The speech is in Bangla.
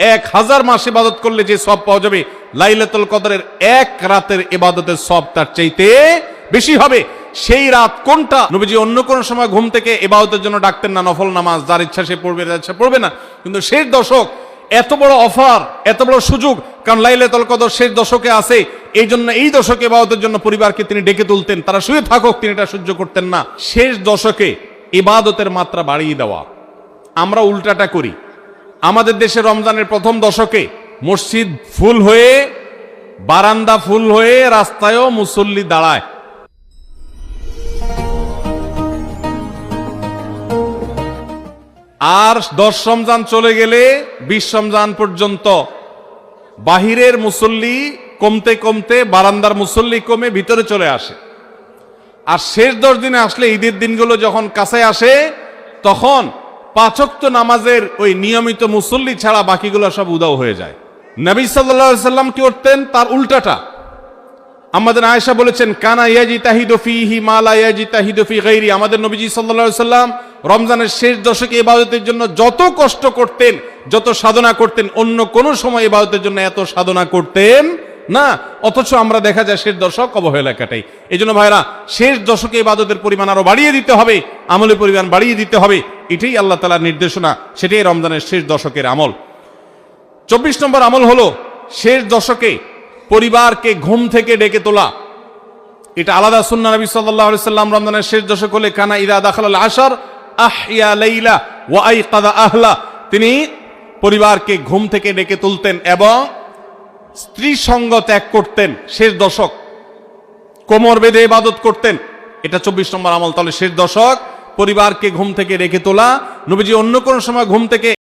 1000 মাস ইবাদত করলে যে সওয়াব পাওয়া যাবে, লাইলাতুল কদরের এক রাতের ইবাদতের সওয়াব তার চাইতে বেশি হবে। সেই রাত কোনটা? নবীজি অন্য কোন সময় ঘুম থেকে ইবাদতের জন্য ডাকতেন না, নফল নামাজ যার ইচ্ছা সে পড়বে, যার ইচ্ছা পড়বে না। কিন্তু শেষ দশক এত বড় অফার, এত বড় সুযোগ, কারণ লাইলাতুল কদর শেষ দশকে আছে, এই জন্য এই দশকে ইবাদতের জন্য পরিবারকে তিনি ডেকে তুলতেন, তারা শুয়ে থাকুক তিনি এটা সহ্য করতেন না। শেষ দশকে ইবাদতের মাত্রা বাড়িয়ে দেওয়া। আমরা উল্টাটা করি। আমাদের দেশে রমজানের প্রথম দশকে মসজিদ ফুল হয়ে, বারান্দা ফুল হয়ে, রাস্তায়ও মুসল্লি দাঁড়ায়। আর 10 রমজান চলে গেলে 20 রমজান পর্যন্ত বাহিরের মুসল্লি কমতে কমতে বারান্দার মুসল্লি কমে ভিতরে চলে আসে। আর শেষ 10 দিনে আসলে, ঈদের দিনগুলো যখন কাছে আসে, তখন 5 ওয়াক্ত নামাজের ওই নিয়মিত মুসল্লি ছাড়া বাকিগুলো সব উদাও হয়ে যায়। নবী সাল্লাল্লাহু আলাইহি সাল্লাম কি করতেন? তার উল্টাটা। আমাদের আয়েশা বলেছেন, কানা ইয়াজিতাহিদু ফীহি মা লা ইয়াজিতাহিদু ফী গায়রি। আমাদের নবীজি সাল্লাল্লাহু আলাইহি সাল্লাম রমজানের শেষ দশকে ইবাদতের জন্য যত কষ্ট করতেন, যত সাধনা করতেন, অন্য কোন সময় ইবাদতের জন্য এত সাধনা করতেন না। অথচ আমরা দেখা যায় শেষ দশক অবহেলা কাটাই। এই জন্য ভাইরা, শেষ দশকে ইবাদতের পরিমাণ আরো বাড়িয়ে দিতে হবে, আমলের পরিমাণ বাড়িয়ে দিতে হবে। এটাই আল্লাহ তাআলার নির্দেশনা, সেটাই রমজানের শেষ দশকের আমল। 24 নম্বর আমল হলো শেষ দশকে পরিবারকে ঘুম থেকে ডেকে তোলা। এটা আলাদা সুন্নাহ। নবী সাল্লাল্লাহু আলাইহি সাল্লাম রমজানের শেষ দশক হলে কানা ইযা দাখালাল আশর আহইয়া লাইলা ওয়া আইকাযা আহলা। তিনি পরিবারকে ঘুম থেকে ডেকে তুলতেন এবং স্ত্রী সঙ্গ ত্যাগ করতেন। শেষ দশক কোমর বেঁধে ইবাদত করতেন। এটা 24 নম্বর আমল। তাহলে শেষ দশক পরিবারকে ঘুম থেকে ডেকে তোলা। নবীজি অন্য কোন সময় ঘুম থেকে